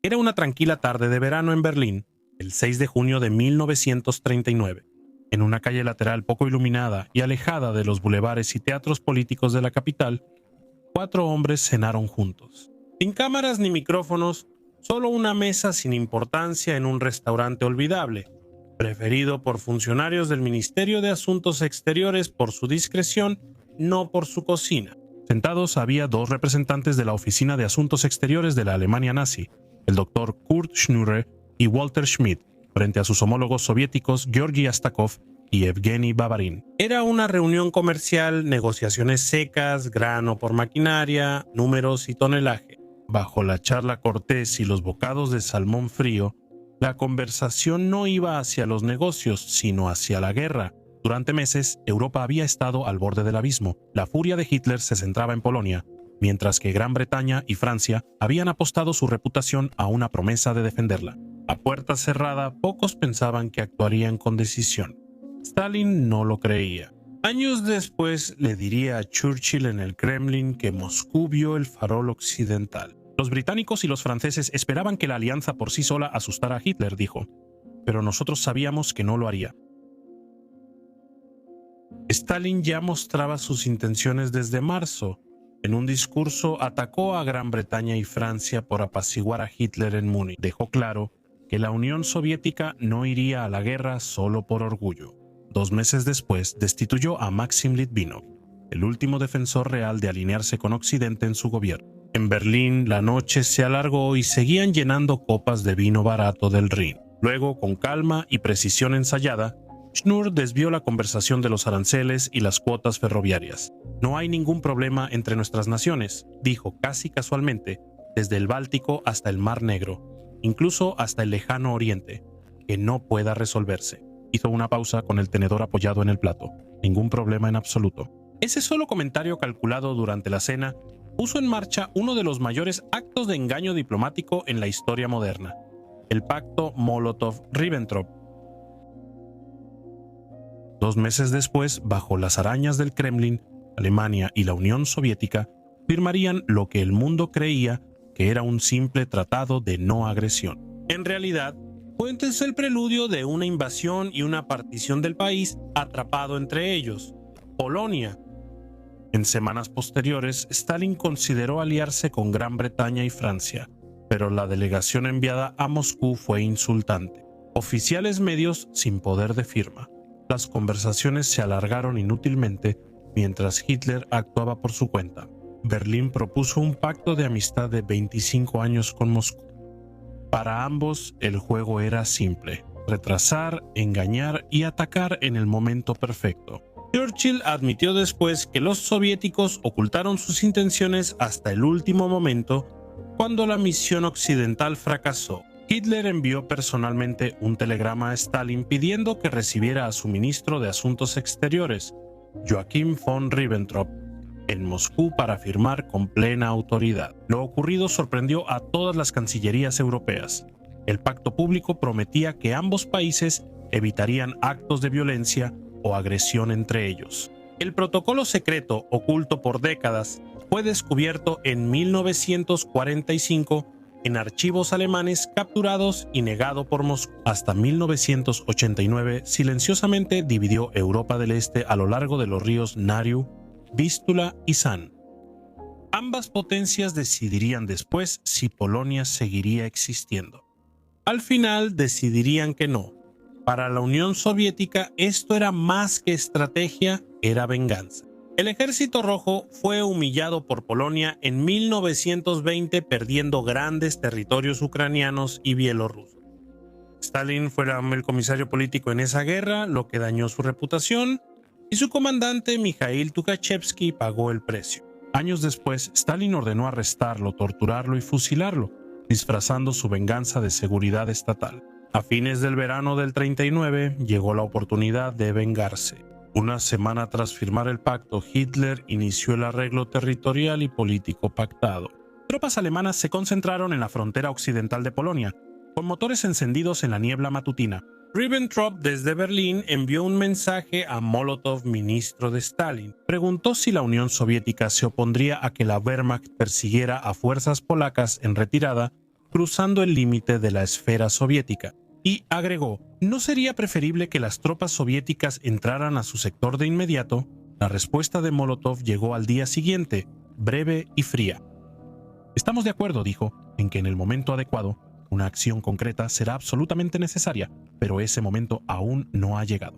Era una tranquila tarde de verano en Berlín, el 6 de junio de 1939. En una calle lateral poco iluminada y alejada de los bulevares y teatros políticos de la capital, 4 hombres cenaron juntos. Sin cámaras ni micrófonos, solo una mesa sin importancia en un restaurante olvidable, preferido por funcionarios del Ministerio de Asuntos Exteriores por su discreción, no por su cocina. Sentados había 2 representantes de la Oficina de Asuntos Exteriores de la Alemania nazi, el doctor Kurt Schnurre y Walter Schmidt, frente a sus homólogos soviéticos Georgi Astakov y Evgeny Bavarin. Era una reunión comercial, negociaciones secas, grano por maquinaria, números y tonelaje. Bajo la charla cortés y los bocados de salmón frío, la conversación no iba hacia los negocios, sino hacia la guerra. Durante meses, Europa había estado al borde del abismo. La furia de Hitler se centraba en Polonia, mientras que Gran Bretaña y Francia habían apostado su reputación a una promesa de defenderla. A puerta cerrada, pocos pensaban que actuarían con decisión. Stalin no lo creía. Años después le diría a Churchill en el Kremlin que Moscú vio el farol occidental. Los británicos y los franceses esperaban que la alianza por sí sola asustara a Hitler, dijo, pero nosotros sabíamos que no lo haría. Stalin ya mostraba sus intenciones desde marzo. En un discurso atacó a Gran Bretaña y Francia por apaciguar a Hitler en Múnich. Dejó claro que la Unión Soviética no iría a la guerra solo por orgullo. 2 meses después destituyó a Maxim Litvinov, el último defensor real de alinearse con Occidente en su gobierno. En Berlín la noche se alargó y seguían llenando copas de vino barato del Rin. Luego, con calma y precisión ensayada, Schnurr desvió la conversación de los aranceles y las cuotas ferroviarias. No hay ningún problema entre nuestras naciones, dijo casi casualmente, desde el Báltico hasta el Mar Negro, incluso hasta el lejano Oriente, que no pueda resolverse. Hizo una pausa con el tenedor apoyado en el plato. Ningún problema en absoluto. Ese solo comentario calculado durante la cena puso en marcha uno de los mayores actos de engaño diplomático en la historia moderna, el pacto Molotov-Ribbentrop. 2 meses después, bajo las arañas del Kremlin, Alemania y la Unión Soviética firmarían lo que el mundo creía que era un simple tratado de no agresión. En realidad, fue entonces el preludio de una invasión y una partición del país atrapado entre ellos, Polonia. En semanas posteriores, Stalin consideró aliarse con Gran Bretaña y Francia, pero la delegación enviada a Moscú fue insultante. Oficiales medios sin poder de firma. Las conversaciones se alargaron inútilmente mientras Hitler actuaba por su cuenta. Berlín propuso un pacto de amistad de 25 años con Moscú. Para ambos, el juego era simple: retrasar, engañar y atacar en el momento perfecto. Churchill admitió después que los soviéticos ocultaron sus intenciones hasta el último momento, cuando la misión occidental fracasó. Hitler envió personalmente un telegrama a Stalin pidiendo que recibiera a su ministro de Asuntos Exteriores, Joachim von Ribbentrop, en Moscú para firmar con plena autoridad. Lo ocurrido sorprendió a todas las cancillerías europeas. El pacto público prometía que ambos países evitarían actos de violencia o agresión entre ellos. El protocolo secreto, oculto por décadas, fue descubierto en 1945 en archivos alemanes capturados y negado por Moscú. Hasta 1989, silenciosamente dividió Europa del Este a lo largo de los ríos Narew, Vístula y San. Ambas potencias decidirían después si Polonia seguiría existiendo. Al final decidirían que no. Para la Unión Soviética esto era más que estrategia, era venganza. El Ejército Rojo fue humillado por Polonia en 1920, perdiendo grandes territorios ucranianos y bielorrusos. Stalin fue el comisario político en esa guerra, lo que dañó su reputación, y su comandante Mikhail Tukhachevsky pagó el precio. Años después, Stalin ordenó arrestarlo, torturarlo y fusilarlo, disfrazando su venganza de seguridad estatal. A fines del verano del 39 llegó la oportunidad de vengarse. Una semana tras firmar el pacto, Hitler inició el arreglo territorial y político pactado. Tropas alemanas se concentraron en la frontera occidental de Polonia, con motores encendidos en la niebla matutina. Ribbentrop desde Berlín envió un mensaje a Molotov, ministro de Stalin. Preguntó si la Unión Soviética se opondría a que la Wehrmacht persiguiera a fuerzas polacas en retirada cruzando el límite de la esfera soviética. Y agregó, ¿no sería preferible que las tropas soviéticas entraran a su sector de inmediato? La respuesta de Molotov llegó al día siguiente, breve y fría. Estamos de acuerdo, dijo, en que en el momento adecuado, una acción concreta será absolutamente necesaria, pero ese momento aún no ha llegado.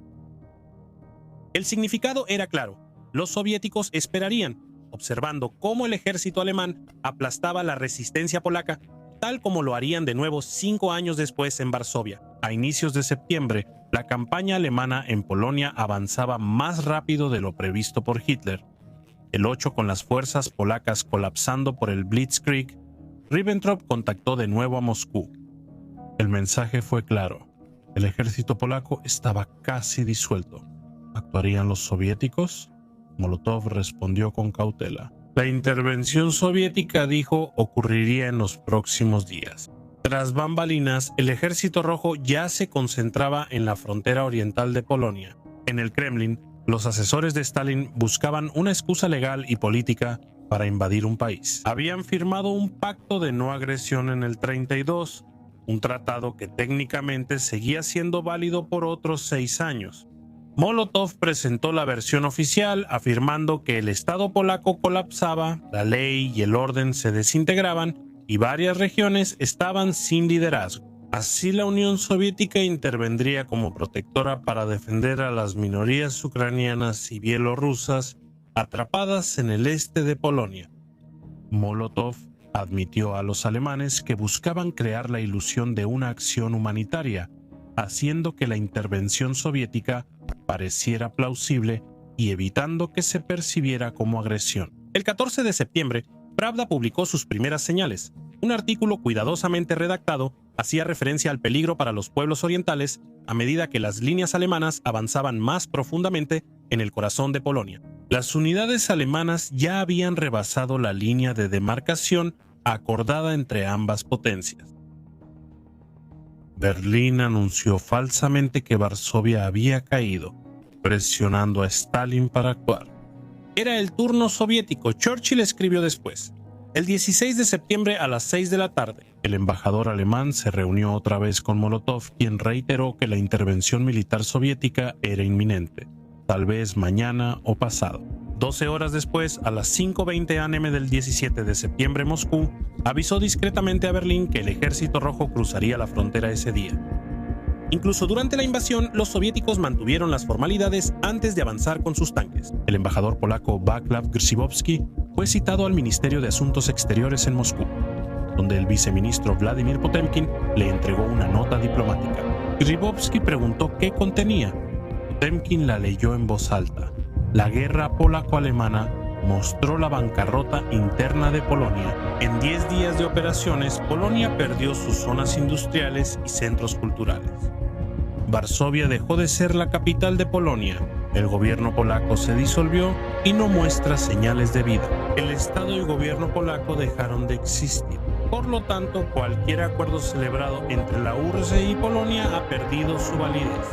El significado era claro. Los soviéticos esperarían, observando cómo el ejército alemán aplastaba la resistencia polaca, tal como lo harían de nuevo 5 años después en Varsovia. A inicios de septiembre, la campaña alemana en Polonia avanzaba más rápido de lo previsto por Hitler. El 8, con las fuerzas polacas colapsando por el Blitzkrieg, Ribbentrop contactó de nuevo a Moscú. El mensaje fue claro. El ejército polaco estaba casi disuelto. ¿Actuarían los soviéticos? Molotov respondió con cautela. La intervención soviética, dijo, ocurriría en los próximos días. Tras bambalinas, el Ejército Rojo ya se concentraba en la frontera oriental de Polonia. En el Kremlin, los asesores de Stalin buscaban una excusa legal y política para invadir un país. Habían firmado un pacto de no agresión en el 32, un tratado que técnicamente seguía siendo válido por otros 6 años. Molotov presentó la versión oficial afirmando que el Estado polaco colapsaba, la ley y el orden se desintegraban y varias regiones estaban sin liderazgo. Así la Unión Soviética intervendría como protectora para defender a las minorías ucranianas y bielorrusas atrapadas en el este de Polonia. Molotov admitió a los alemanes que buscaban crear la ilusión de una acción humanitaria, haciendo que la intervención soviética pareciera plausible y evitando que se percibiera como agresión. El 14 de septiembre, Pravda publicó sus primeras señales. Un artículo cuidadosamente redactado hacía referencia al peligro para los pueblos orientales a medida que las líneas alemanas avanzaban más profundamente en el corazón de Polonia. Las unidades alemanas ya habían rebasado la línea de demarcación acordada entre ambas potencias. Berlín anunció falsamente que Varsovia había caído, presionando a Stalin para actuar. Era el turno soviético, Churchill escribió después. El 16 de septiembre a las 6 de la tarde, el embajador alemán se reunió otra vez con Molotov, quien reiteró que la intervención militar soviética era inminente, tal vez mañana o pasado. 12 horas después, a las 5:20 am del 17 de septiembre, Moscú avisó discretamente a Berlín que el Ejército Rojo cruzaría la frontera ese día. Incluso durante la invasión, los soviéticos mantuvieron las formalidades antes de avanzar con sus tanques. El embajador polaco Václav Grzybowski fue citado al Ministerio de Asuntos Exteriores en Moscú, donde el viceministro Vladimir Potemkin le entregó una nota diplomática. Grzybowski preguntó qué contenía. Potemkin la leyó en voz alta. La guerra polaco-alemana mostró la bancarrota interna de Polonia. En 10 días de operaciones, Polonia perdió sus zonas industriales y centros culturales. Varsovia dejó de ser la capital de Polonia. El gobierno polaco se disolvió y no muestra señales de vida. El Estado y gobierno polaco dejaron de existir. Por lo tanto, cualquier acuerdo celebrado entre la URSS y Polonia ha perdido su validez.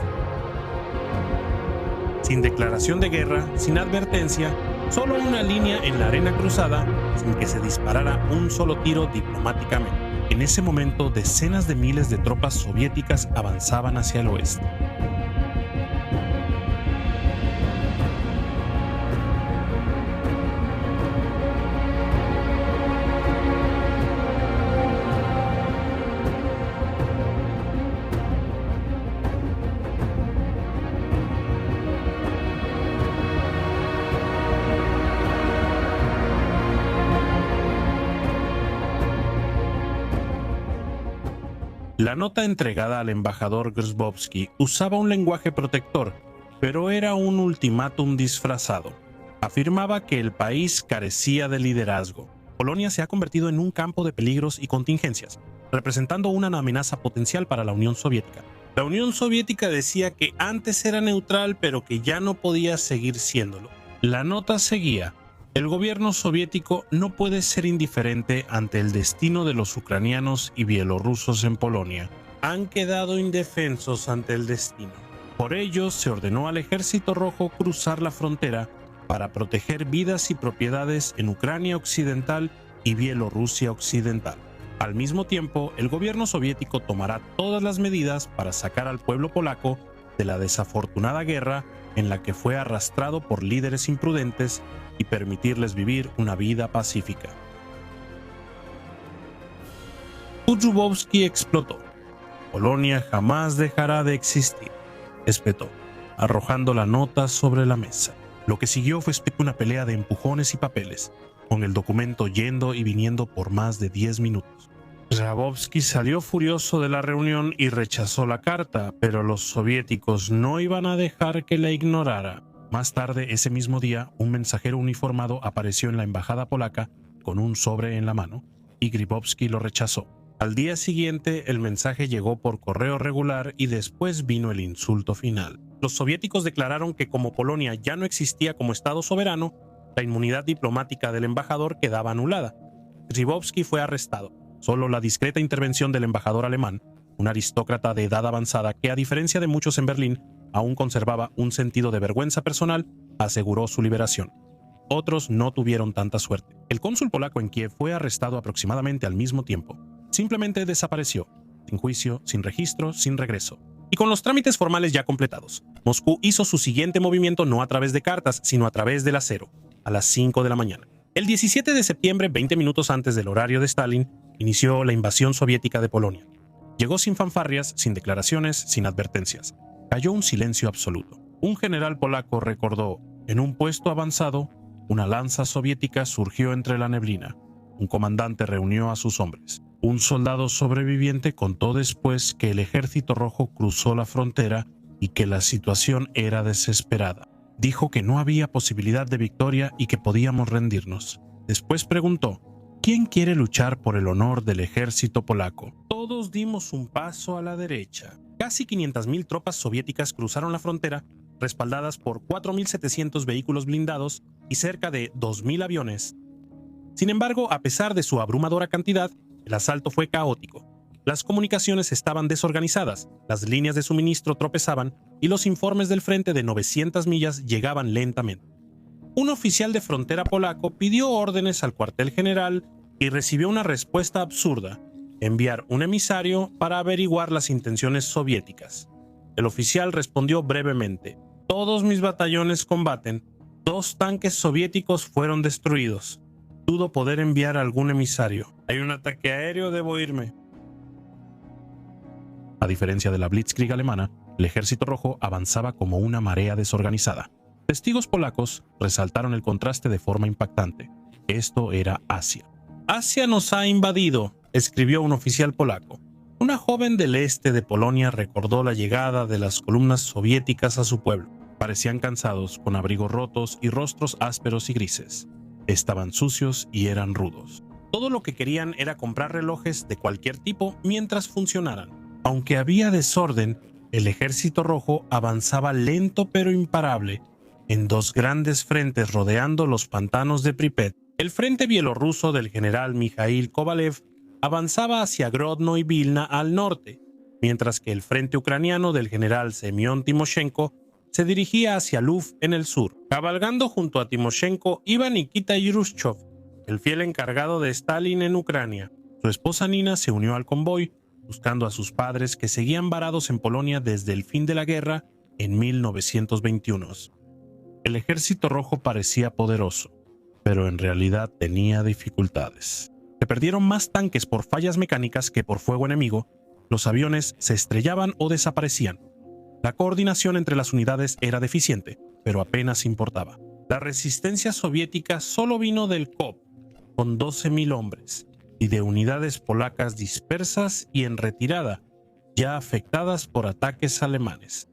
Sin declaración de guerra, sin advertencia, solo una línea en la arena cruzada, sin que se disparara un solo tiro diplomáticamente. En ese momento, decenas de miles de tropas soviéticas avanzaban hacia el oeste. La nota entregada al embajador Grzybowski usaba un lenguaje protector, pero era un ultimátum disfrazado. Afirmaba que el país carecía de liderazgo. Polonia se ha convertido en un campo de peligros y contingencias, representando una amenaza potencial para la Unión Soviética. La Unión Soviética decía que antes era neutral, pero que ya no podía seguir siéndolo. La nota seguía. El gobierno soviético no puede ser indiferente ante el destino de los ucranianos y bielorrusos en Polonia. Han quedado indefensos ante el destino. Por ello, se ordenó al Ejército Rojo cruzar la frontera para proteger vidas y propiedades en Ucrania Occidental y Bielorrusia Occidental. Al mismo tiempo, el gobierno soviético tomará todas las medidas para sacar al pueblo polaco de la desafortunada guerra en la que fue arrastrado por líderes imprudentes y permitirles vivir una vida pacífica. Tchaikovsky explotó. Polonia jamás dejará de existir, espetó, arrojando la nota sobre la mesa. Lo que siguió fue una pelea de empujones y papeles, con el documento yendo y viniendo por más de 10 minutos. Tchaikovsky salió furioso de la reunión y rechazó la carta, pero los soviéticos no iban a dejar que la ignorara. Más tarde, ese mismo día, un mensajero uniformado apareció en la embajada polaca con un sobre en la mano, y Gribowski lo rechazó. Al día siguiente, el mensaje llegó por correo regular y después vino el insulto final. Los soviéticos declararon que como Polonia ya no existía como Estado soberano, la inmunidad diplomática del embajador quedaba anulada. Gribowski fue arrestado. Solo la discreta intervención del embajador alemán, un aristócrata de edad avanzada que, a diferencia de muchos en Berlín, aún conservaba un sentido de vergüenza personal, aseguró su liberación. Otros no tuvieron tanta suerte. El cónsul polaco en Kiev fue arrestado aproximadamente al mismo tiempo. Simplemente desapareció, sin juicio, sin registro, sin regreso. Y con los trámites formales ya completados, Moscú hizo su siguiente movimiento no a través de cartas, sino a través del acero, a las 5 de la mañana. El 17 de septiembre, 20 minutos antes del horario de Stalin, inició la invasión soviética de Polonia. Llegó sin fanfarrias, sin declaraciones, sin advertencias. Cayó un silencio absoluto. Un general polaco recordó: en un puesto avanzado, una lanza soviética surgió entre la neblina. Un comandante reunió a sus hombres. Un soldado sobreviviente contó después que el ejército rojo cruzó la frontera y que la situación era desesperada. Dijo que no había posibilidad de victoria y que podíamos rendirnos. Después preguntó: ¿quién quiere luchar por el honor del ejército polaco? Todos dimos un paso a la derecha. Casi 500.000 tropas soviéticas cruzaron la frontera, respaldadas por 4.700 vehículos blindados y cerca de 2.000 aviones. Sin embargo, a pesar de su abrumadora cantidad, el asalto fue caótico. Las comunicaciones estaban desorganizadas, las líneas de suministro tropezaban y los informes del frente de 900 millas llegaban lentamente. Un oficial de frontera polaco pidió órdenes al cuartel general y recibió una respuesta absurda: enviar un emisario para averiguar las intenciones soviéticas. El oficial respondió brevemente: todos mis batallones combaten, 2 tanques soviéticos fueron destruidos. Dudo poder enviar algún emisario. Hay un ataque aéreo, debo irme. A diferencia de la Blitzkrieg alemana, el ejército rojo avanzaba como una marea desorganizada. Testigos polacos resaltaron el contraste de forma impactante. Esto era Asia. Asia nos ha invadido, escribió un oficial polaco. Una joven del este de Polonia recordó la llegada de las columnas soviéticas a su pueblo. Parecían cansados, con abrigos rotos y rostros ásperos y grises. Estaban sucios y eran rudos. Todo lo que querían era comprar relojes de cualquier tipo mientras funcionaran. Aunque había desorden, el ejército rojo avanzaba lento pero imparable, en 2 grandes frentes rodeando los pantanos de Pripet. El frente bielorruso del general Mikhail Kovalev avanzaba hacia Grodno y Vilna al norte, mientras que el frente ucraniano del general Semyon Timoshenko se dirigía hacia Luf en el sur. Cabalgando junto a Timoshenko iba Nikita Khrushchev, el fiel encargado de Stalin en Ucrania. Su esposa Nina se unió al convoy, buscando a sus padres que seguían varados en Polonia desde el fin de la guerra en 1921. El ejército rojo parecía poderoso, pero en realidad tenía dificultades. Se perdieron más tanques por fallas mecánicas que por fuego enemigo, los aviones se estrellaban o desaparecían. La coordinación entre las unidades era deficiente, pero apenas importaba. La resistencia soviética solo vino del KOP, con 12.000 hombres, y de unidades polacas dispersas y en retirada, ya afectadas por ataques alemanes.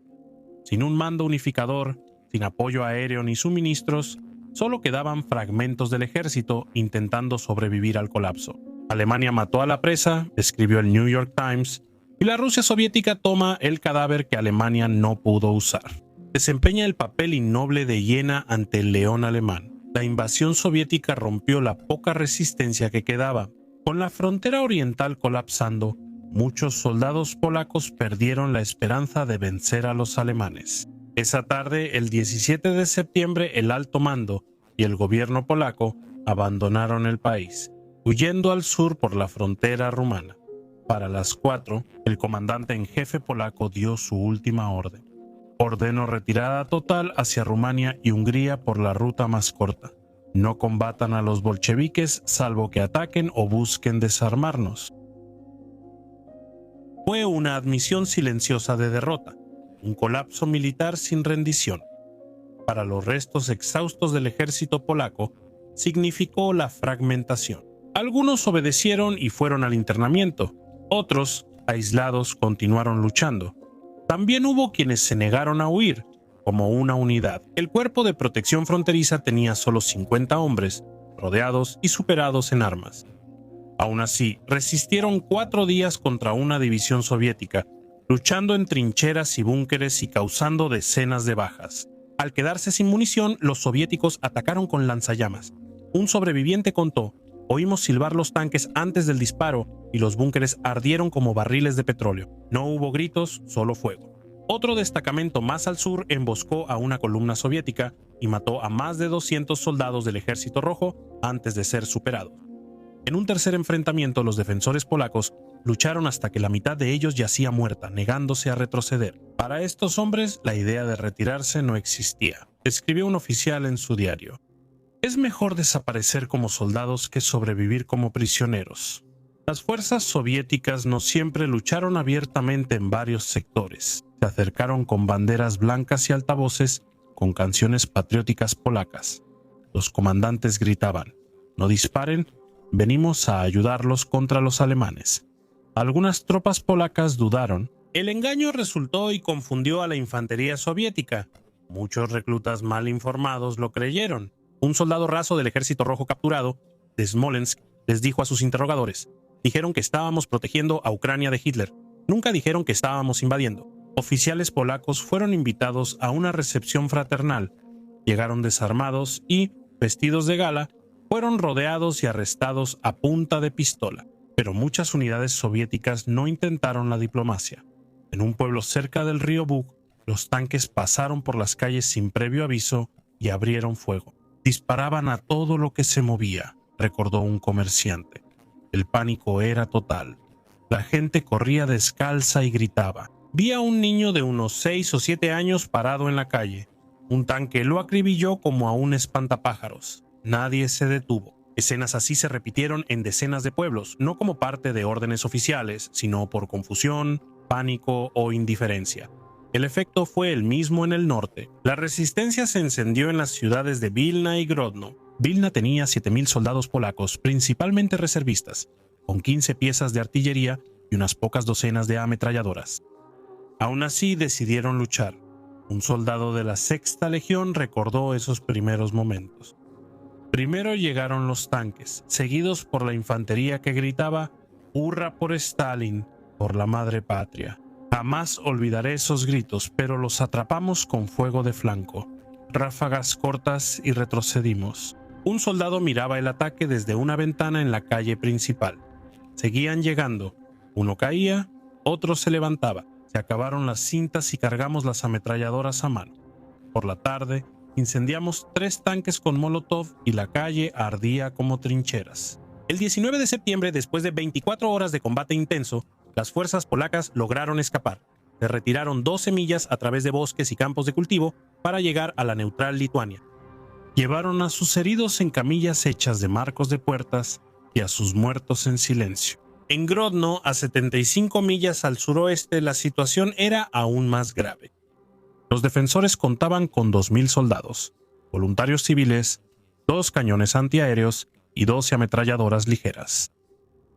Sin un mando unificador, sin apoyo aéreo ni suministros, solo quedaban fragmentos del ejército intentando sobrevivir al colapso. Alemania mató a la presa, escribió el New York Times, y la Rusia soviética toma el cadáver que Alemania no pudo usar. Desempeña el papel innoble de hiena ante el león alemán. La invasión soviética rompió la poca resistencia que quedaba. Con la frontera oriental colapsando, muchos soldados polacos perdieron la esperanza de vencer a los alemanes. Esa tarde, el 17 de septiembre, el alto mando y el gobierno polaco abandonaron el país. huyendo al sur por la frontera rumana. Para las 4, el comandante en jefe polaco dio su última orden. Ordenó retirada total hacia Rumania y Hungría por la ruta más corta. No combatan a los bolcheviques salvo que ataquen o busquen desarmarnos. Fue una admisión silenciosa de derrota, un colapso militar sin rendición. Para los restos exhaustos del ejército polaco, significó la fragmentación. Algunos obedecieron y fueron al internamiento. Otros, aislados, continuaron luchando. También hubo quienes se negaron a huir, como una unidad. El cuerpo de protección fronteriza tenía solo 50 hombres, rodeados y superados en armas. Aún así, resistieron 4 días contra una división soviética, luchando en trincheras y búnkeres y causando decenas de bajas. Al quedarse sin munición, los soviéticos atacaron con lanzallamas. Un sobreviviente contó: oímos silbar los tanques antes del disparo y los búnkeres ardieron como barriles de petróleo. No hubo gritos, solo fuego. Otro destacamento más al sur emboscó a una columna soviética y mató a más de 200 soldados del Ejército Rojo antes de ser superados. En un tercer enfrentamiento, los defensores polacos lucharon hasta que la mitad de ellos yacía muerta, negándose a retroceder. Para estos hombres, la idea de retirarse no existía, escribió un oficial en su diario. Es mejor desaparecer como soldados que sobrevivir como prisioneros. Las fuerzas soviéticas no siempre lucharon abiertamente en varios sectores. Se acercaron con banderas blancas y altavoces con canciones patrióticas polacas. Los comandantes gritaban: «No disparen, venimos a ayudarlos contra los alemanes». Algunas tropas polacas dudaron. El engaño resultó y confundió a la infantería soviética. Muchos reclutas mal informados lo creyeron. Un soldado raso del Ejército Rojo capturado, de Smolensk, les dijo a sus interrogadores: «Dijeron que estábamos protegiendo a Ucrania de Hitler. Nunca dijeron que estábamos invadiendo». Oficiales polacos fueron invitados a una recepción fraternal. Llegaron desarmados y, vestidos de gala, fueron rodeados y arrestados a punta de pistola. Pero muchas unidades soviéticas no intentaron la diplomacia. En un pueblo cerca del río Bug, los tanques pasaron por las calles sin previo aviso y abrieron fuego. Disparaban a todo lo que se movía, recordó un comerciante. El pánico era total. La gente corría descalza y gritaba. Vi a un niño de unos 6 o 7 años parado en la calle. Un tanque lo acribilló como a un espantapájaros. Nadie se detuvo. Escenas así se repitieron en decenas de pueblos, no como parte de órdenes oficiales, sino por confusión, pánico o indiferencia. El efecto fue el mismo en el norte. La resistencia se encendió en las ciudades de Vilna y Grodno. Vilna tenía 7.000 soldados polacos, principalmente reservistas, con 15 piezas de artillería y unas pocas docenas de ametralladoras. Aún así decidieron luchar. Un soldado de la Sexta Legión recordó esos primeros momentos. Primero llegaron los tanques, seguidos por la infantería que gritaba «¡Hurra por Stalin, por la madre patria!». Jamás olvidaré esos gritos, pero los atrapamos con fuego de flanco. Ráfagas cortas y retrocedimos. Un soldado miraba el ataque desde una ventana en la calle principal. Seguían llegando. Uno caía, otro se levantaba. Se acabaron las cintas y cargamos las ametralladoras a mano. Por la tarde, incendiamos 3 tanques con molotov y la calle ardía como trincheras. El 19 de septiembre, después de 24 horas de combate intenso, las fuerzas polacas lograron escapar. Se retiraron 12 millas a través de bosques y campos de cultivo para llegar a la neutral Lituania. Llevaron a sus heridos en camillas hechas de marcos de puertas y a sus muertos en silencio. En Grodno, a 75 millas al suroeste, la situación era aún más grave. Los defensores contaban con 2.000 soldados, voluntarios civiles, 2 cañones antiaéreos y 12 ametralladoras ligeras.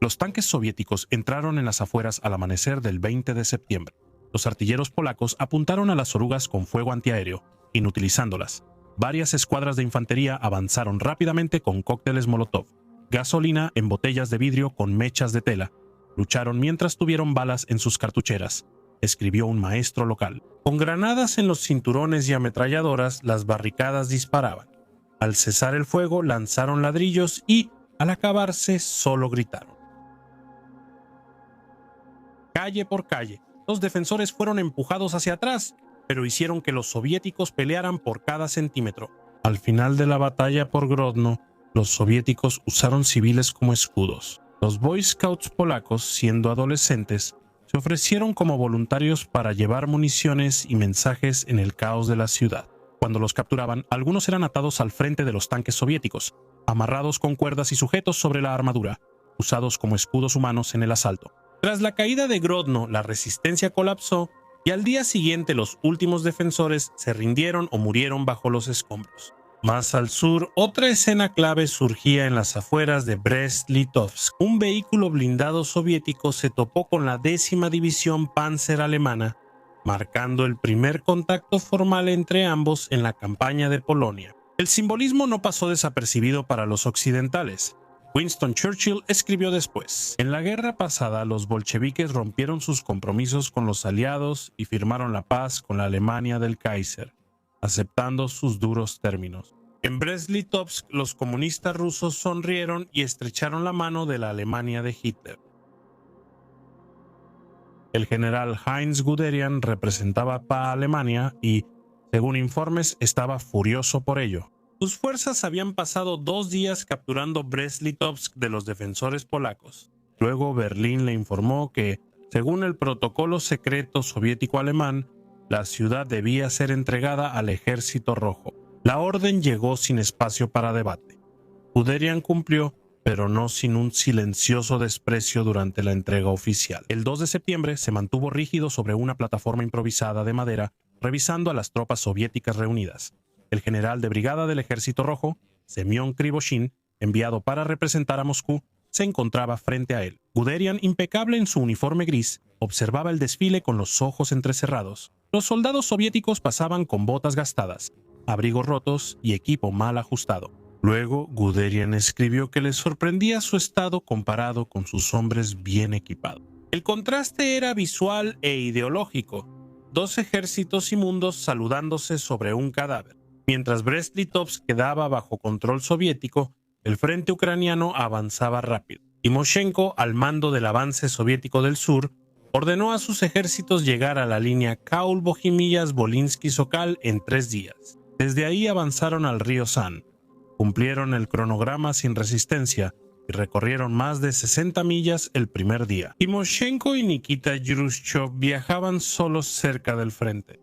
Los tanques soviéticos entraron en las afueras al amanecer del 20 de septiembre. Los artilleros polacos apuntaron a las orugas con fuego antiaéreo, inutilizándolas. Varias escuadras de infantería avanzaron rápidamente con cócteles molotov, gasolina en botellas de vidrio con mechas de tela. Lucharon mientras tuvieron balas en sus cartucheras, escribió un maestro local. Con granadas en los cinturones y ametralladoras, las barricadas disparaban. Al cesar el fuego, lanzaron ladrillos y, al acabarse, solo gritaron. Calle por calle, los defensores fueron empujados hacia atrás, pero hicieron que los soviéticos pelearan por cada centímetro. Al final de la batalla por Grodno, Los soviéticos usaron civiles como escudos. Los Boy Scouts polacos, siendo adolescentes, se ofrecieron como voluntarios para llevar municiones y mensajes en el caos de la ciudad. Cuando los capturaban, algunos eran atados al frente de los tanques soviéticos, amarrados con cuerdas y sujetos sobre la armadura, usados como escudos humanos en el asalto. Tras la caída de Grodno, la resistencia colapsó y al día siguiente los últimos defensores se rindieron o murieron bajo los escombros. Más al sur, otra escena clave surgía en las afueras de Brest-Litovsk. Un vehículo blindado soviético se topó con la 10ª División Panzer alemana, marcando el primer contacto formal entre ambos en la campaña de Polonia. El simbolismo no pasó desapercibido para los occidentales. Winston Churchill escribió después: en la guerra pasada, los bolcheviques rompieron sus compromisos con los aliados y firmaron la paz con la Alemania del Kaiser, aceptando sus duros términos. En Brest-Litovsk, los comunistas rusos sonrieron y estrecharon la mano de la Alemania de Hitler. El general Heinz Guderian representaba a Alemania y, según informes, estaba furioso por ello. Sus fuerzas habían pasado 2 días capturando Brest-Litovsk de los defensores polacos. Luego Berlín le informó que, según el protocolo secreto soviético-alemán, la ciudad debía ser entregada al Ejército Rojo. La orden llegó sin espacio para debate. Guderian cumplió, pero no sin un silencioso desprecio durante la entrega oficial. El 2 de septiembre se mantuvo rígido sobre una plataforma improvisada de madera, revisando a las tropas soviéticas reunidas. El general de brigada del Ejército Rojo, Semyon Krivoshin, enviado para representar a Moscú, se encontraba frente a él. Guderian, impecable en su uniforme gris, observaba el desfile con los ojos entrecerrados. Los soldados soviéticos pasaban con botas gastadas, abrigos rotos y equipo mal ajustado. Luego, Guderian escribió que le sorprendía su estado comparado con sus hombres bien equipados. El contraste era visual e ideológico: 2 ejércitos inmundos saludándose sobre un cadáver. Mientras Brest-Litovsk quedaba bajo control soviético, el frente ucraniano avanzaba rápido. Timoshenko, al mando del avance soviético del sur, ordenó a sus ejércitos llegar a la línea Kaul-Bohimías-Volinsky-Sokal en 3 días. Desde ahí avanzaron al río San, cumplieron el cronograma sin resistencia y recorrieron más de 60 millas el primer día. Timoshenko y Nikita Khrushchev viajaban solos cerca del frente.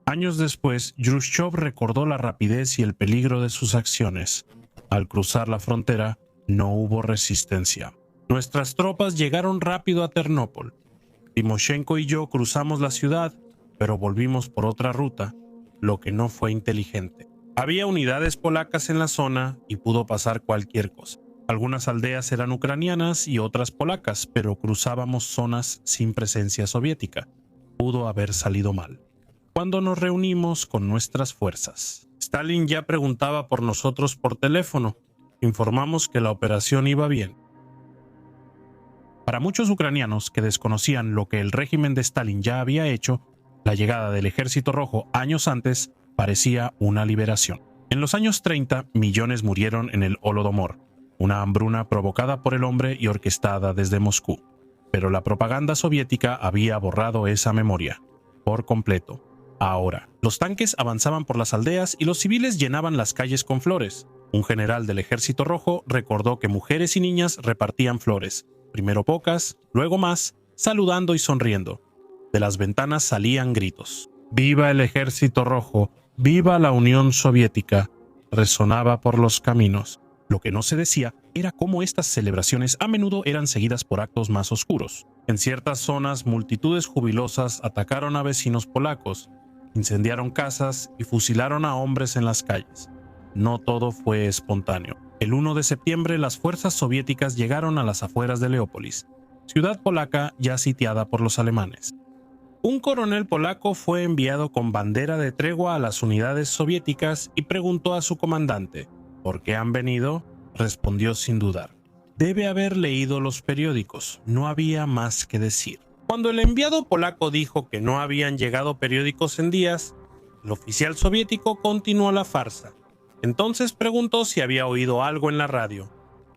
Años después, Khrushchev recordó la rapidez y el peligro de sus acciones. Al cruzar la frontera, no hubo resistencia. Nuestras tropas llegaron rápido a Ternópol. Timoshenko y yo cruzamos la ciudad, pero volvimos por otra ruta, lo que no fue inteligente. Había unidades polacas en la zona y pudo pasar cualquier cosa. Algunas aldeas eran ucranianas y otras polacas, pero cruzábamos zonas sin presencia soviética. Pudo haber salido mal. Cuando nos reunimos con nuestras fuerzas, Stalin ya preguntaba por nosotros por teléfono. Informamos que la operación iba bien. Para muchos ucranianos que desconocían lo que el régimen de Stalin ya había hecho, la llegada del Ejército Rojo años antes parecía una liberación. En los años 30, millones murieron en el Holodomor, una hambruna provocada por el hombre y orquestada desde Moscú. Pero la propaganda soviética había borrado esa memoria por completo. Ahora, los tanques avanzaban por las aldeas y los civiles llenaban las calles con flores. Un general del Ejército Rojo recordó que mujeres y niñas repartían flores, primero pocas, luego más, saludando y sonriendo. De las ventanas salían gritos. ¡Viva el Ejército Rojo! ¡Viva la Unión Soviética! Resonaba por los caminos. Lo que no se decía era cómo estas celebraciones a menudo eran seguidas por actos más oscuros. En ciertas zonas, multitudes jubilosas atacaron a vecinos polacos, incendiaron casas y fusilaron a hombres en las calles. No todo fue espontáneo. El 1 de septiembre, las fuerzas soviéticas llegaron a las afueras de Leópolis, ciudad polaca ya sitiada por los alemanes. Un coronel polaco fue enviado con bandera de tregua a las unidades soviéticas y preguntó a su comandante: ¿por qué han venido? Respondió sin dudar: debe haber leído los periódicos, no había más que decir. Cuando el enviado polaco dijo que no habían llegado periódicos en días, el oficial soviético continuó la farsa. Entonces preguntó si había oído algo en la radio.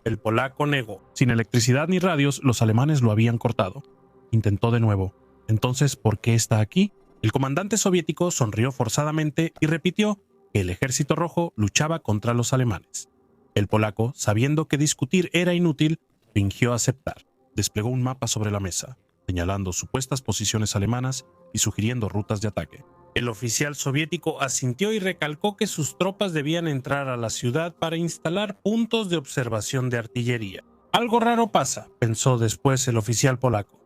El polaco negó. Sin electricidad ni radios, los alemanes lo habían cortado. Intentó de nuevo. Entonces, ¿por qué está aquí? El comandante soviético sonrió forzadamente y repitió que el Ejército Rojo luchaba contra los alemanes. El polaco, sabiendo que discutir era inútil, fingió aceptar. Desplegó un mapa sobre la mesa, señalando supuestas posiciones alemanas y sugiriendo rutas de ataque. El oficial soviético asintió y recalcó que sus tropas debían entrar a la ciudad para instalar puntos de observación de artillería. Algo raro pasa, pensó después el oficial polaco.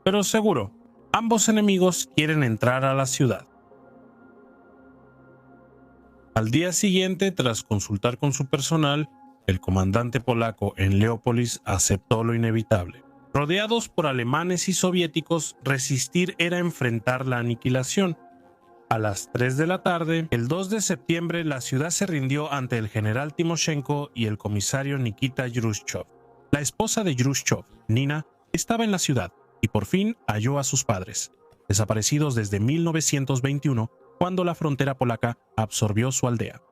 Pero seguro, ambos enemigos quieren entrar a la ciudad. Al día siguiente, tras consultar con su personal, el comandante polaco en Leópolis aceptó lo inevitable. Rodeados por alemanes y soviéticos, resistir era enfrentar la aniquilación. A las 3 de la tarde, el 2 de septiembre, la ciudad se rindió ante el general Timoshenko y el comisario Nikita Khrushchev. La esposa de Khrushchev, Nina, estaba en la ciudad y por fin halló a sus padres, desaparecidos desde 1921, cuando la frontera polaca absorbió su aldea.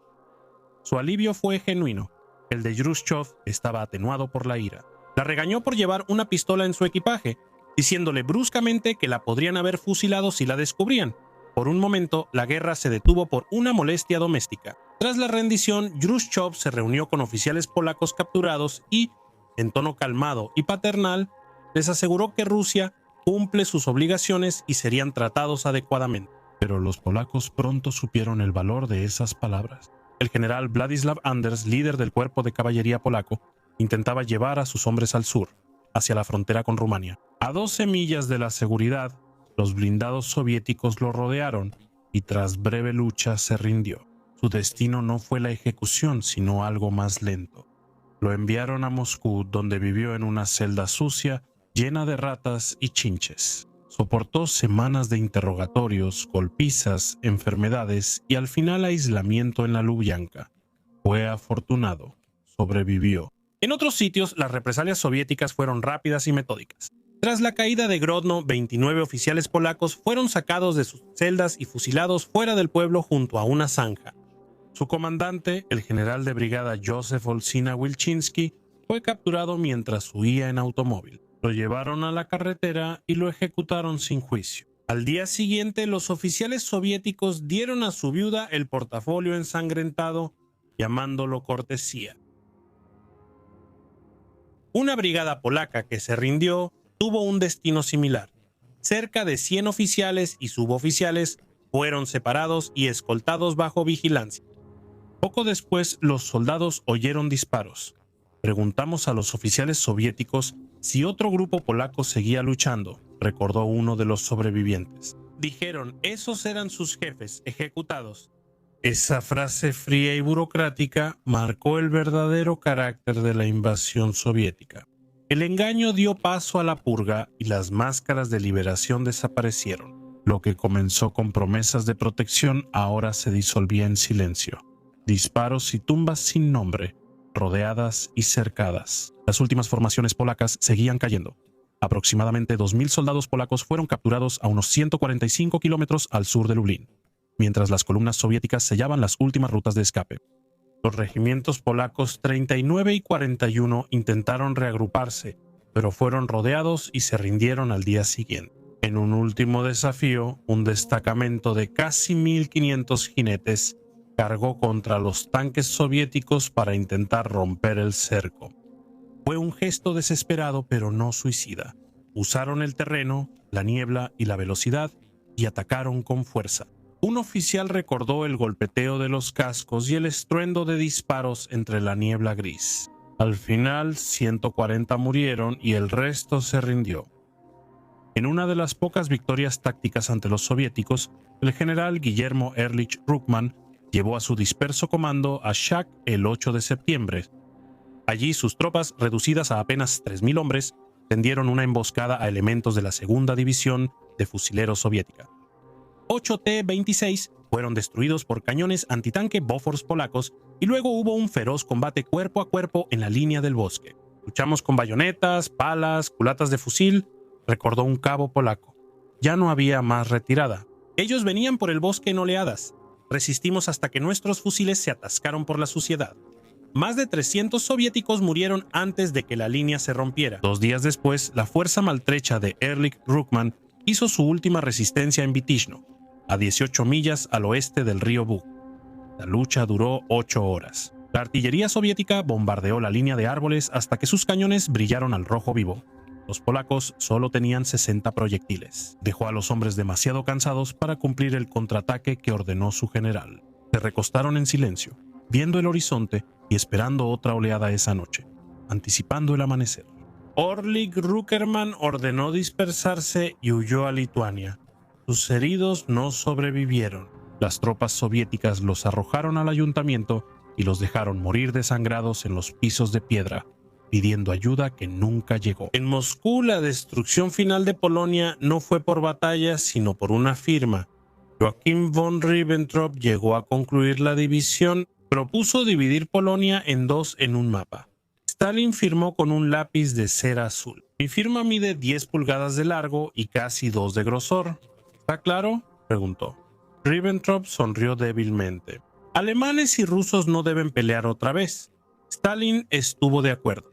Su alivio fue genuino. El de Khrushchev estaba atenuado por la ira. La regañó por llevar una pistola en su equipaje, diciéndole bruscamente que la podrían haber fusilado si la descubrían. Por un momento, la guerra se detuvo por una molestia doméstica. Tras la rendición, Khrushchev se reunió con oficiales polacos capturados y, en tono calmado y paternal, les aseguró que Rusia cumple sus obligaciones y serían tratados adecuadamente. Pero los polacos pronto supieron el valor de esas palabras. El general Władysław Anders, líder del cuerpo de caballería polaco, intentaba llevar a sus hombres al sur, hacia la frontera con Rumania. A 12 millas de la seguridad, los blindados soviéticos lo rodearon y tras breve lucha se rindió. Su destino no fue la ejecución, sino algo más lento. Lo enviaron a Moscú, donde vivió en una celda sucia, llena de ratas y chinches. Soportó semanas de interrogatorios, golpizas, enfermedades y al final aislamiento en la Lubyanka. Fue afortunado, sobrevivió. En otros sitios, las represalias soviéticas fueron rápidas y metódicas. Tras la caída de Grodno, 29 oficiales polacos fueron sacados de sus celdas y fusilados fuera del pueblo junto a una zanja. Su comandante, el general de brigada Józef Olsina Wilczynski, fue capturado mientras huía en automóvil. Lo llevaron a la carretera y lo ejecutaron sin juicio. Al día siguiente, los oficiales soviéticos dieron a su viuda el portafolio ensangrentado, llamándolo cortesía. Una brigada polaca que se rindió tuvo un destino similar. Cerca de 100 oficiales y suboficiales fueron separados y escoltados bajo vigilancia. Poco después, los soldados oyeron disparos. Preguntamos a los oficiales soviéticos si otro grupo polaco seguía luchando, recordó uno de los sobrevivientes. Dijeron, esos eran sus jefes, ejecutados. Esa frase fría y burocrática marcó el verdadero carácter de la invasión soviética. El engaño dio paso a la purga y las máscaras de liberación desaparecieron. Lo que comenzó con promesas de protección ahora se disolvía en silencio. Disparos y tumbas sin nombre, rodeadas y cercadas. Las últimas formaciones polacas seguían cayendo. Aproximadamente 2.000 soldados polacos fueron capturados a unos 145 kilómetros al sur de Lublin, mientras las columnas soviéticas sellaban las últimas rutas de escape. Los regimientos polacos 39 y 41 intentaron reagruparse, pero fueron rodeados y se rindieron al día siguiente. En un último desafío, un destacamento de casi 1.500 jinetes cargó contra los tanques soviéticos para intentar romper el cerco. Fue un gesto desesperado pero no suicida. Usaron el terreno, la niebla y la velocidad y atacaron con fuerza. Un oficial recordó el golpeteo de los cascos y el estruendo de disparos entre la niebla gris. Al final, 140 murieron y el resto se rindió. En una de las pocas victorias tácticas ante los soviéticos, el general Guillermo Ehrlich Ruckman llevó a su disperso comando a Shak el 8 de septiembre. Allí sus tropas, reducidas a apenas 3.000 hombres, tendieron una emboscada a elementos de la segunda división de fusileros soviética. 8 T-26 fueron destruidos por cañones antitanque Bofors polacos y luego hubo un feroz combate cuerpo a cuerpo en la línea del bosque. Luchamos con bayonetas, palas, culatas de fusil, recordó un cabo polaco. Ya no había más retirada. Ellos venían por el bosque en oleadas. Resistimos hasta que nuestros fusiles se atascaron por la suciedad. Más de 300 soviéticos murieron antes de que la línea se rompiera. 2 días después, la fuerza maltrecha de Ehrlich Ruckman hizo su última resistencia en Vitizno, a 18 millas al oeste del río Bug. La lucha duró 8 horas. La artillería soviética bombardeó la línea de árboles hasta que sus cañones brillaron al rojo vivo. Los polacos solo tenían 60 proyectiles. Dejó a los hombres demasiado cansados para cumplir el contraataque que ordenó su general. Se recostaron en silencio, viendo el horizonte y esperando otra oleada esa noche, anticipando el amanecer. Orlik Ruckerman ordenó dispersarse y huyó a Lituania. Sus heridos no sobrevivieron. Las tropas soviéticas los arrojaron al ayuntamiento y los dejaron morir desangrados en los pisos de piedra, pidiendo ayuda que nunca llegó. En Moscú, la destrucción final de Polonia no fue por batallas, sino por una firma. Joachim von Ribbentrop llegó a concluir la división, propuso dividir Polonia en dos en un mapa. Stalin firmó con un lápiz de cera azul. Mi firma mide 10 pulgadas de largo y casi 2 de grosor. ¿Está claro?, preguntó. Ribbentrop sonrió débilmente. Alemanes y rusos no deben pelear otra vez. Stalin estuvo de acuerdo.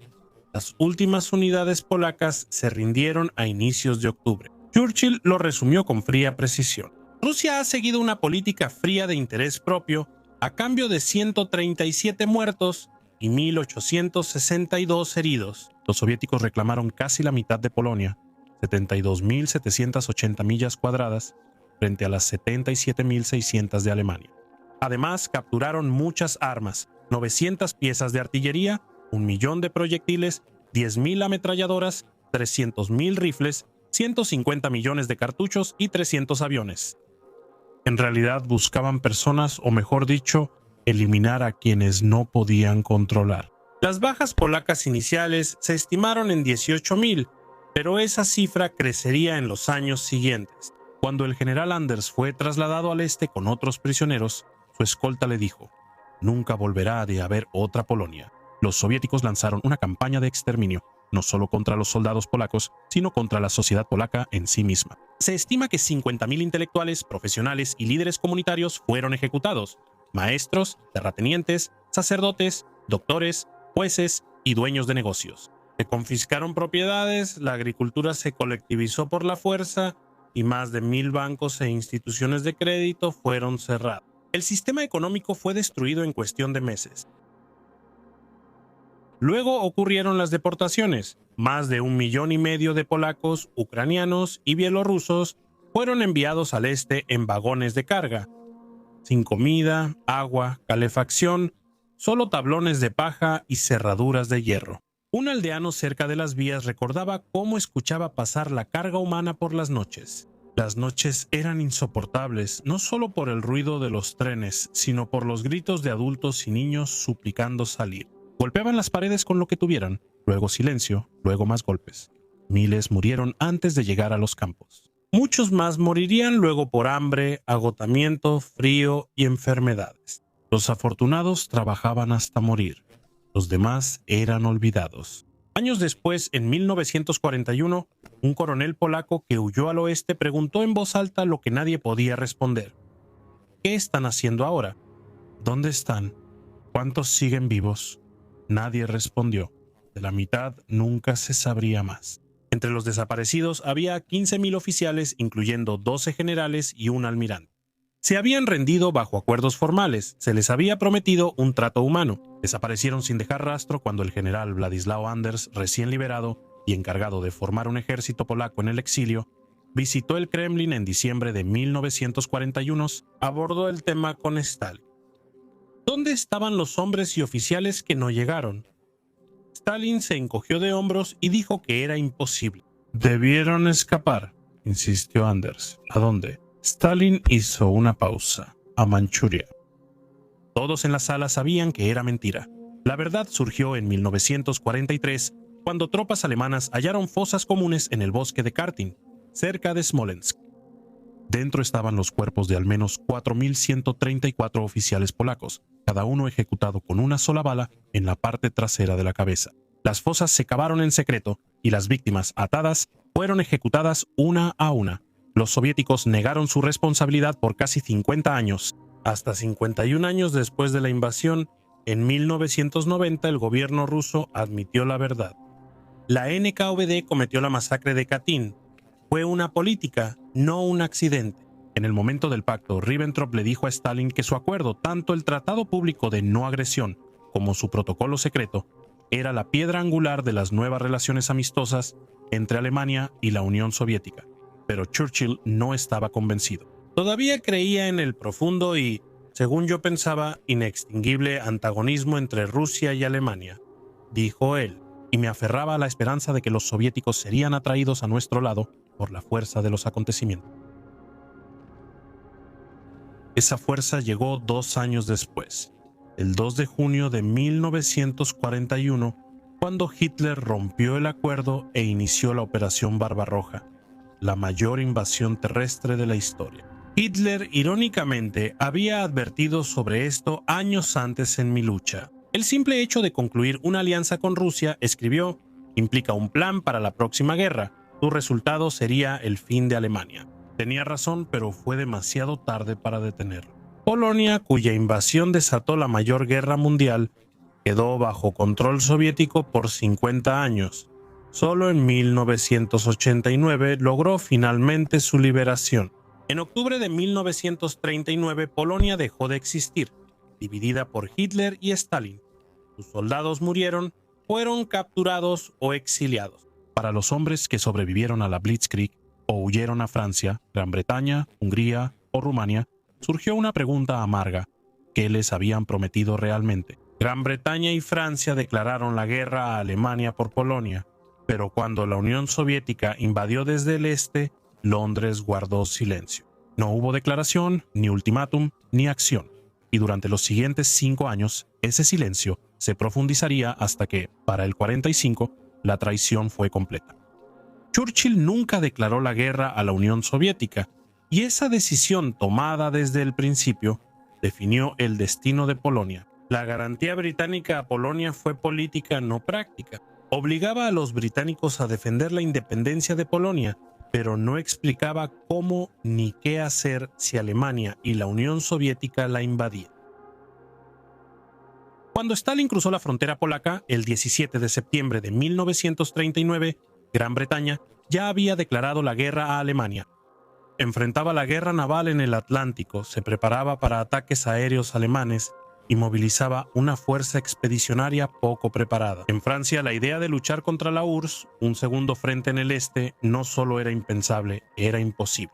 Las últimas unidades polacas se rindieron a inicios de octubre. Churchill lo resumió con fría precisión. Rusia ha seguido una política fría de interés propio a cambio de 137 muertos y 1.862 heridos. Los soviéticos reclamaron casi la mitad de Polonia, 72.780 millas cuadradas, frente a las 77.600 de Alemania. Además, capturaron muchas armas, 900 piezas de artillería, 1.000.000 de proyectiles, 10.000 ametralladoras, 300.000 rifles, 150 millones de cartuchos y 300 aviones. En realidad buscaban personas, o mejor dicho, eliminar a quienes no podían controlar. Las bajas polacas iniciales se estimaron en 18.000, pero esa cifra crecería en los años siguientes. Cuando el general Anders fue trasladado al este con otros prisioneros, su escolta le dijo: «Nunca volverá a haber otra Polonia». Los soviéticos lanzaron una campaña de exterminio, no solo contra los soldados polacos, sino contra la sociedad polaca en sí misma. Se estima que 50.000 intelectuales, profesionales y líderes comunitarios fueron ejecutados. Maestros, terratenientes, sacerdotes, doctores, jueces y dueños de negocios. Se confiscaron propiedades, la agricultura se colectivizó por la fuerza y más de 1.000 bancos e instituciones de crédito fueron cerrados. El sistema económico fue destruido en cuestión de meses. Luego ocurrieron las deportaciones. Más de 1,5 millones de polacos, ucranianos y bielorrusos fueron enviados al este en vagones de carga, sin comida, agua, calefacción, solo tablones de paja y cerraduras de hierro. Un aldeano cerca de las vías recordaba cómo escuchaba pasar la carga humana por las noches. Las noches eran insoportables, no solo por el ruido de los trenes, sino por los gritos de adultos y niños suplicando salir. Golpeaban las paredes con lo que tuvieran, luego silencio, luego más golpes. Miles murieron antes de llegar a los campos. Muchos más morirían luego por hambre, agotamiento, frío y enfermedades. Los afortunados trabajaban hasta morir. Los demás eran olvidados. Años después, en 1941, un coronel polaco que huyó al oeste preguntó en voz alta lo que nadie podía responder. ¿Qué están haciendo ahora? ¿Dónde están? ¿Cuántos siguen vivos? Nadie respondió. De la mitad nunca se sabría más. Entre los desaparecidos había 15.000 oficiales, incluyendo 12 generales y un almirante. Se habían rendido bajo acuerdos formales, se les había prometido un trato humano. Desaparecieron sin dejar rastro cuando el general Władysław Anders, recién liberado y encargado de formar un ejército polaco en el exilio, visitó el Kremlin en diciembre de 1941, abordó el tema con Stalin. ¿Dónde estaban los hombres y oficiales que no llegaron? Stalin se encogió de hombros y dijo que era imposible. Debieron escapar, insistió Anders. ¿A dónde? Stalin hizo una pausa. A Manchuria. Todos en la sala sabían que era mentira. La verdad surgió en 1943, cuando tropas alemanas hallaron fosas comunes en el bosque de Katyn, cerca de Smolensk. Dentro estaban los cuerpos de al menos 4.134 oficiales polacos, cada uno ejecutado con una sola bala en la parte trasera de la cabeza. Las fosas se cavaron en secreto y las víctimas, atadas, fueron ejecutadas una a una. Los soviéticos negaron su responsabilidad por casi 50 años. Hasta 51 años después de la invasión, en 1990 el gobierno ruso admitió la verdad. La NKVD cometió la masacre de Katyn. Fue una política, no un accidente. En el momento del pacto, Ribbentrop le dijo a Stalin que su acuerdo, tanto el Tratado Público de No Agresión como su protocolo secreto, era la piedra angular de las nuevas relaciones amistosas entre Alemania y la Unión Soviética, pero Churchill no estaba convencido. Todavía creía en el profundo y, según yo pensaba, inextinguible antagonismo entre Rusia y Alemania, dijo él, y me aferraba a la esperanza de que los soviéticos serían atraídos a nuestro lado por la fuerza de los acontecimientos. Esa fuerza llegó 2 años después, el 2 de junio de 1941, cuando Hitler rompió el acuerdo e inició la Operación Barbarroja, la mayor invasión terrestre de la historia. Hitler, irónicamente, había advertido sobre esto años antes en Mi lucha. El simple hecho de concluir una alianza con Rusia, escribió, implica un plan para la próxima guerra. Su resultado sería el fin de Alemania. Tenía razón, pero fue demasiado tarde para detenerlo. Polonia, cuya invasión desató la mayor guerra mundial, quedó bajo control soviético por 50 años. Solo en 1989 logró finalmente su liberación. En octubre de 1939, Polonia dejó de existir, dividida por Hitler y Stalin. Sus soldados murieron, fueron capturados o exiliados. Para los hombres que sobrevivieron a la Blitzkrieg o huyeron a Francia, Gran Bretaña, Hungría o Rumania, surgió una pregunta amarga: ¿qué les habían prometido realmente? Gran Bretaña y Francia declararon la guerra a Alemania por Polonia, pero cuando la Unión Soviética invadió desde el este, Londres guardó silencio. No hubo declaración, ni ultimátum, ni acción, y durante los siguientes 5 años, ese silencio se profundizaría hasta que, para el 45, la traición fue completa. Churchill nunca declaró la guerra a la Unión Soviética, y esa decisión tomada desde el principio definió el destino de Polonia. La garantía británica a Polonia fue política, no práctica. Obligaba a los británicos a defender la independencia de Polonia, pero no explicaba cómo ni qué hacer si Alemania y la Unión Soviética la invadían. Cuando Stalin cruzó la frontera polaca, el 17 de septiembre de 1939, Gran Bretaña ya había declarado la guerra a Alemania. Enfrentaba la guerra naval en el Atlántico, se preparaba para ataques aéreos alemanes y movilizaba una fuerza expedicionaria poco preparada. En Francia, la idea de luchar contra la URSS, un segundo frente en el este, no solo era impensable, era imposible.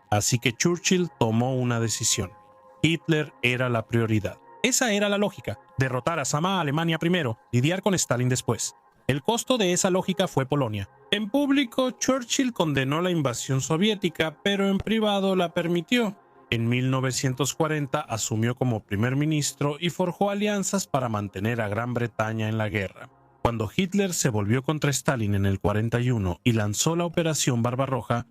Así que Churchill tomó una decisión. Hitler era la prioridad. Esa era la lógica: derrotar a Sama Alemania primero, lidiar con Stalin después. El costo de esa lógica fue Polonia. En público, Churchill condenó la invasión soviética, pero en privado la permitió. En 1940 asumió como primer ministro y forjó alianzas para mantener a Gran Bretaña en la guerra. Cuando Hitler se volvió contra Stalin en el 41 y lanzó la Operación Barbarroja,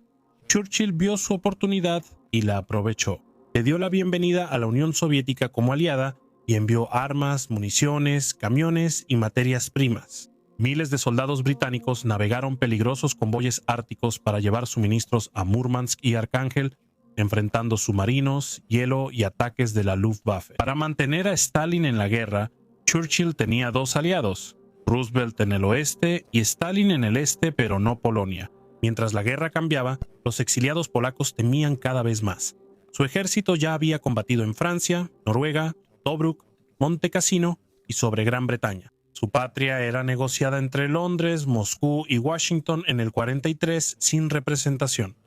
Churchill vio su oportunidad y la aprovechó. Le dio la bienvenida a la Unión Soviética como aliada y envió armas, municiones, camiones y materias primas. Miles de soldados británicos navegaron peligrosos convoyes árticos para llevar suministros a Murmansk y Arcángel, enfrentando submarinos, hielo y ataques de la Luftwaffe. Para mantener a Stalin en la guerra, Churchill tenía 2 aliados, Roosevelt en el oeste y Stalin en el este, pero no Polonia. Mientras la guerra cambiaba, los exiliados polacos temían cada vez más. Su ejército ya había combatido en Francia, Noruega, Tobruk, Monte Cassino y sobre Gran Bretaña. Su patria era negociada entre Londres, Moscú y Washington en el 43 sin representación.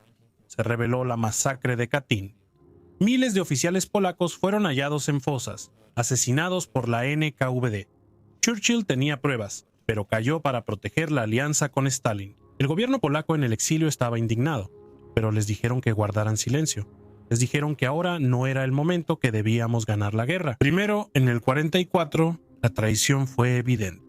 Se reveló la masacre de Katyn. Miles de oficiales polacos fueron hallados en fosas, asesinados por la NKVD. Churchill tenía pruebas, pero cayó para proteger la alianza con Stalin. El gobierno polaco en el exilio estaba indignado, pero les dijeron que guardaran silencio. Les dijeron que ahora no era el momento, que debíamos ganar la guerra. Primero, en el 44, la traición fue evidente.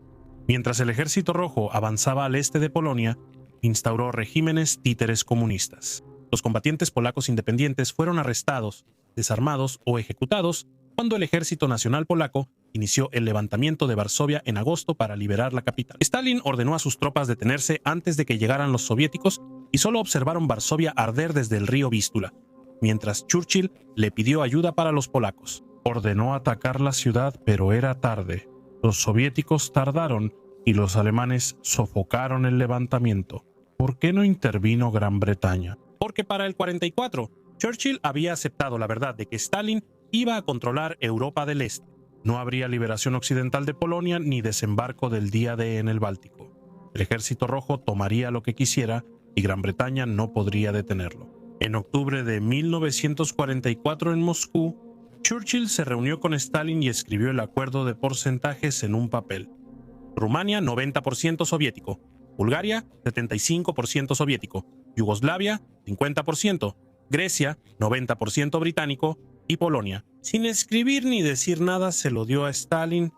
Mientras el Ejército Rojo avanzaba al este de Polonia, instauró regímenes títeres comunistas. Los combatientes polacos independientes fueron arrestados, desarmados o ejecutados cuando el Ejército Nacional Polaco inició el levantamiento de Varsovia en agosto para liberar la capital. Stalin ordenó a sus tropas detenerse antes de que llegaran los soviéticos y solo observaron Varsovia arder desde el río Vístula, mientras Churchill le pidió ayuda para los polacos. Ordenó atacar la ciudad, pero era tarde. Los soviéticos tardaron y los alemanes sofocaron el levantamiento. ¿Por qué no intervino Gran Bretaña? Porque para el 44, Churchill había aceptado la verdad de que Stalin iba a controlar Europa del Este. No habría liberación occidental de Polonia ni desembarco del día D en el Báltico. El Ejército Rojo tomaría lo que quisiera y Gran Bretaña no podría detenerlo. En octubre de 1944 en Moscú, Churchill se reunió con Stalin y escribió el acuerdo de porcentajes en un papel. Rumania 90% soviético, Bulgaria 75% soviético, Yugoslavia 50%, Grecia 90% británico y Polonia. Sin escribir ni decir nada se lo dio a Stalin,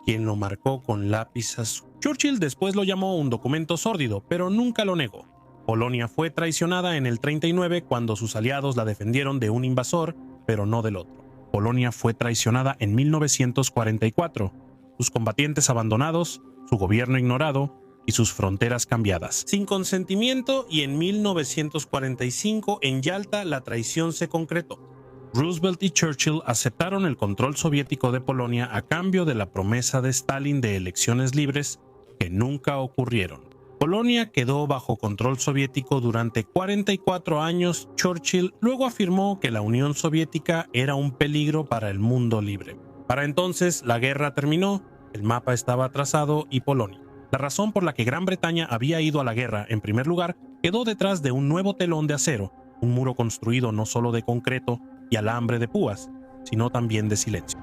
quien lo marcó con lápiz azul. Churchill después lo llamó un documento sórdido, pero nunca lo negó. Polonia fue traicionada en el 39 cuando sus aliados la defendieron de un invasor, pero no del otro. Polonia fue traicionada en 1944, sus combatientes abandonados, su gobierno ignorado y sus fronteras cambiadas. Sin consentimiento, y en 1945 en Yalta la traición se concretó. Roosevelt y Churchill aceptaron el control soviético de Polonia a cambio de la promesa de Stalin de elecciones libres que nunca ocurrieron. Polonia quedó bajo control soviético durante 44 años. Churchill luego afirmó que la Unión Soviética era un peligro para el mundo libre. Para entonces, la guerra terminó, el mapa estaba trazado y Polonia, la razón por la que Gran Bretaña había ido a la guerra en primer lugar, quedó detrás de un nuevo telón de acero, un muro construido no solo de concreto y alambre de púas, sino también de silencio.